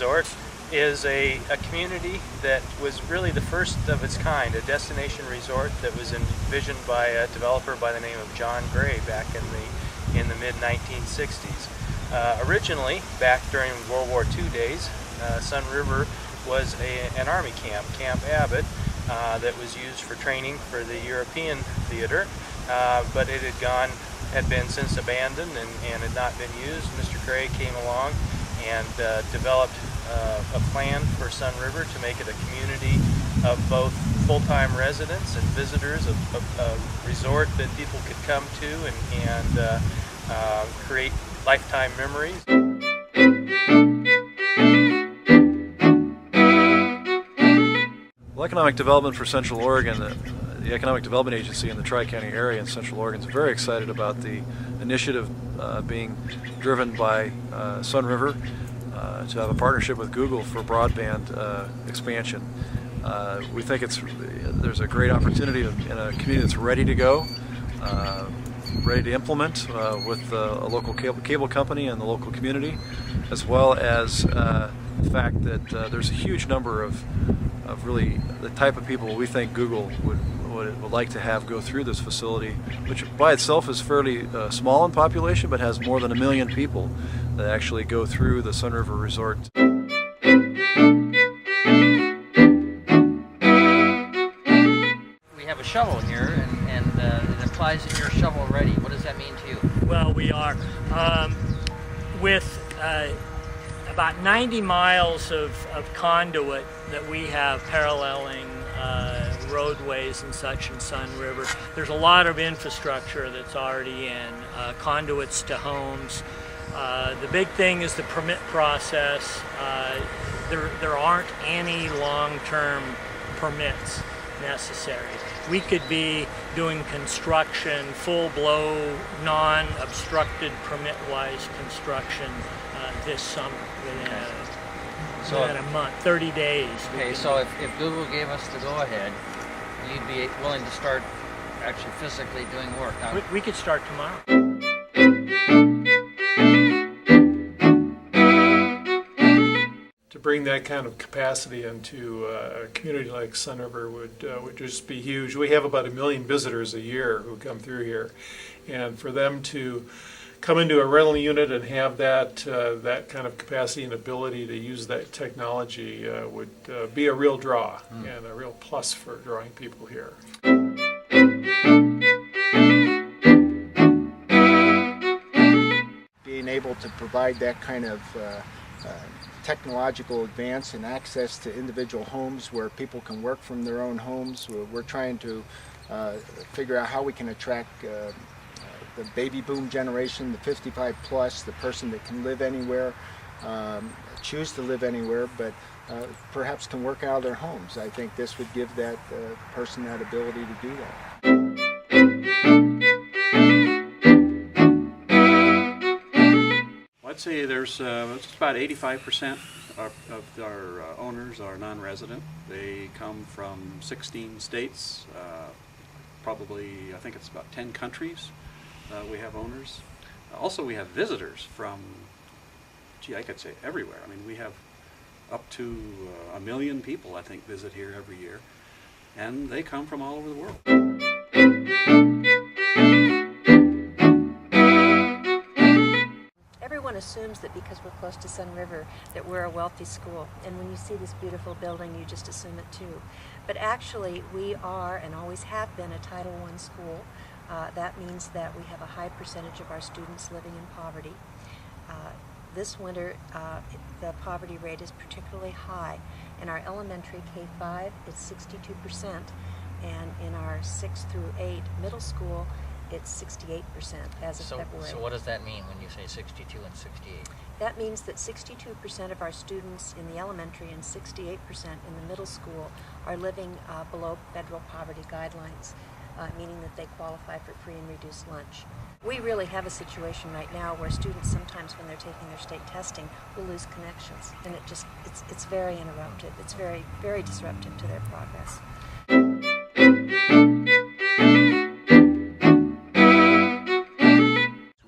Resort is a community that was really the first of its kind, a destination resort that was envisioned by a developer by the name of John Gray back in the mid-1960s. Originally, back during World War II days, Sunriver was an army camp, Camp Abbott, that was used for training for the European theater, but it had been since abandoned and had not been used. Mr. Gray came along and developed a plan for Sunriver to make it a community of both full-time residents and visitors, a resort that people could come to and create lifetime memories. Well, economic development for Central Oregon, the Economic Development Agency in the Tri-County area in Central Oregon is very excited about the initiative being driven by Sunriver to have a partnership with Google for broadband expansion. We think there's a great opportunity in a community that's ready to go, ready to implement with a local cable company and the local community, as well as the fact that there's a huge number of really the type of people we think Google would like to have go through this facility, which by itself is fairly small in population, but has more than 1 million people that actually go through the Sunriver Resort. We have a shovel here, and it implies that you're shovel ready. What does that mean to you? Well, we are. With about 90 miles of conduit that we have paralleling roadways and such in Sunriver, there's a lot of infrastructure that's already in, conduits to homes. The big thing is the permit process. There aren't any long-term permits necessary. We could be doing construction, full-blow, non-obstructed permit-wise construction this summer within a month, 30 days. Okay, so if Google gave us the go-ahead, you'd be willing to start actually physically doing work, huh? We could start tomorrow. To bring that kind of capacity into a community like Sunriver would just be huge. We have about 1 million visitors a year who come through here, and for them to come into a rental unit and have that kind of capacity and ability to use that technology would be a real draw and a real plus for drawing people here. Being able to provide that kind of technological advance and access to individual homes where people can work from their own homes. We're trying to figure out how we can attract the baby boom generation, the 55 plus, the person that can live anywhere, choose to live anywhere, but perhaps can work out of their homes. I think this would give that person that ability to do that. I'd say there's just about 85% of our owners are non-resident. They come from 16 states, probably I think it's about 10 countries. We have owners. Also, we have visitors from, I could say everywhere. I mean, we have up to 1 million people, I think, visit here every year, and they come from all over the world. Everyone assumes that because we're close to Sunriver that we're a wealthy school, and when you see this beautiful building you just assume it too. But actually we are and always have been a Title I school. That means that we have a high percentage of our students living in poverty. This winter the poverty rate is particularly high. In our elementary K-5 it's 62%, and in our 6 through 8 middle school it's 68% as of February. So what does that mean when you say 62 and 68? That means that 62% of our students in the elementary and 68% in the middle school are living below federal poverty guidelines, meaning that they qualify for free and reduced lunch. We really have a situation right now where students sometimes when they're taking their state testing will lose connections, and it's very interruptive. It's very, very disruptive to their progress.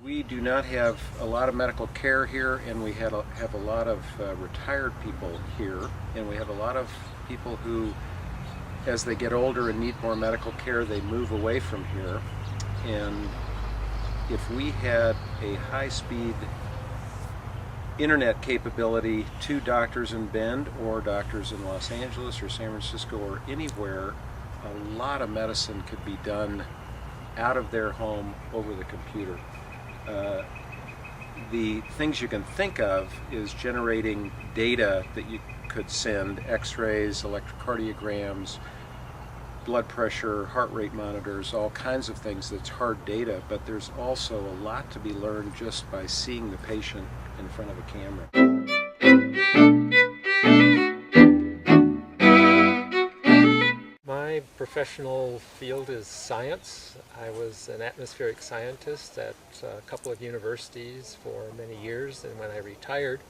We do not have a lot of medical care here, and we have a lot of retired people here, and we have a lot of people who, as they get older and need more medical care, they move away from here. And if we had a high-speed internet capability to doctors in Bend or doctors in Los Angeles or San Francisco or anywhere, a lot of medicine could be done out of their home over the computer. The things you can think of is generating data that you could send, x-rays, electrocardiograms, blood pressure, heart rate monitors, all kinds of things that's hard data, but there's also a lot to be learned just by seeing the patient in front of a camera. My professional field is science. I was an atmospheric scientist at a couple of universities for many years, and when I retired,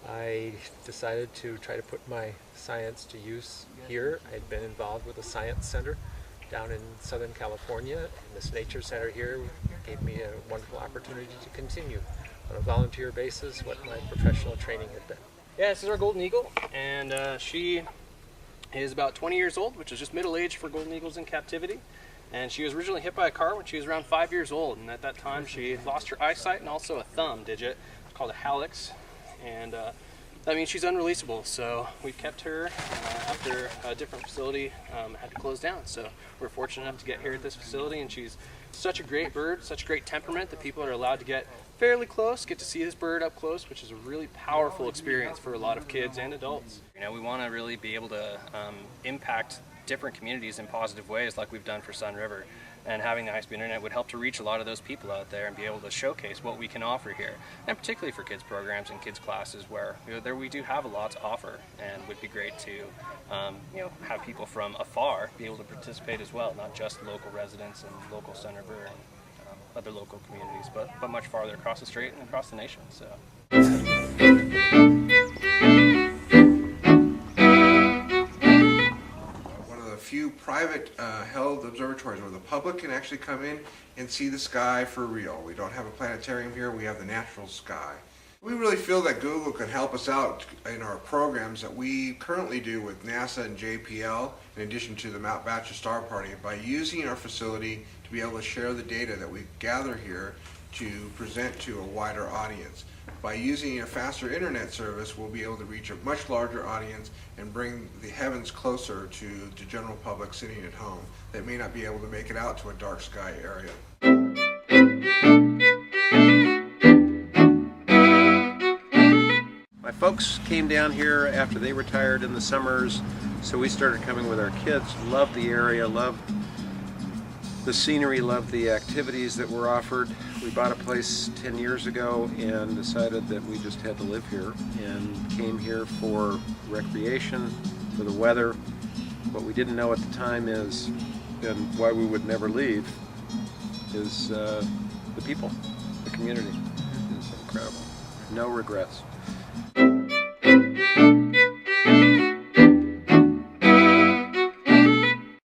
I decided to try to put my science to use here. I'd been involved with a science center down in Southern California, and this nature center here gave me a wonderful opportunity to continue on a volunteer basis what my professional training had been. Yeah, this is our golden eagle, and she is about 20 years old, which is just middle age for golden eagles in captivity. And she was originally hit by a car when she was around 5 years old, and at that time she lost her eyesight and also a thumb digit. It's called a hallux, and that means she's unreleasable. So we kept her after a different facility had to close down. So we're fortunate enough to get here at this facility, and she's such a great bird, such a great temperament that people are allowed to get fairly close, get to see this bird up close, which is a really powerful experience for a lot of kids and adults. You know, we want to really be able to impact different communities in positive ways like we've done for Sunriver, and having the high-speed internet would help to reach a lot of those people out there and be able to showcase what we can offer here, and particularly for kids programs and kids classes where we do have a lot to offer, and would be great to have people from afar be able to participate as well, not just local residents and local Sunriver and other local communities, but much farther across the state and across the nation. So. Few private held observatories where the public can actually come in and see the sky for real. We don't have a planetarium here, we have the natural sky. We really feel that Google can help us out in our programs that we currently do with NASA and JPL, in addition to the Mount Bachelor Star Party, by using our facility to be able to share the data that we gather here to present to a wider audience. By using a faster internet service, we'll be able to reach a much larger audience and bring the heavens closer to the general public sitting at home that may not be able to make it out to a dark sky area. My folks came down here after they retired in the summers, so we started coming with our kids. Loved the area, loved the scenery, loved the activities that were offered. We bought a place 10 years ago and decided that we just had to live here, and came here for recreation, for the weather. What we didn't know at the time is, and why we would never leave, is the people, the community. It's incredible. No regrets.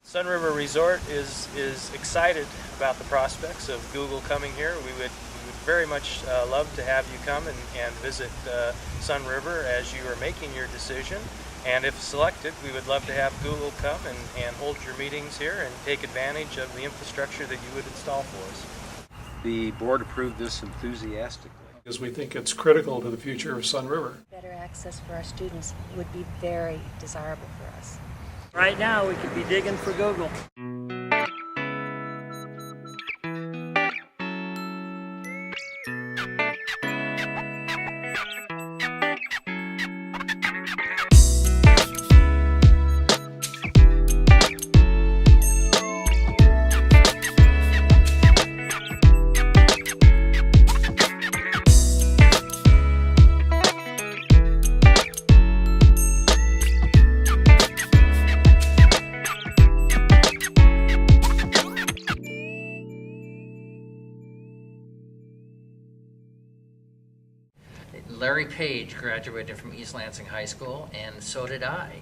Sunriver Resort is excited about the prospects of Google coming here. We would very much love to have you come and visit Sunriver as you are making your decision. And if selected, we would love to have Google come and hold your meetings here and take advantage of the infrastructure that you would install for us. The board approved this enthusiastically, because we think it's critical to the future of Sunriver. Better access for our students would be very desirable for us. Right now, we could be digging for Google. Larry Page graduated from East Lansing High School, and so did I.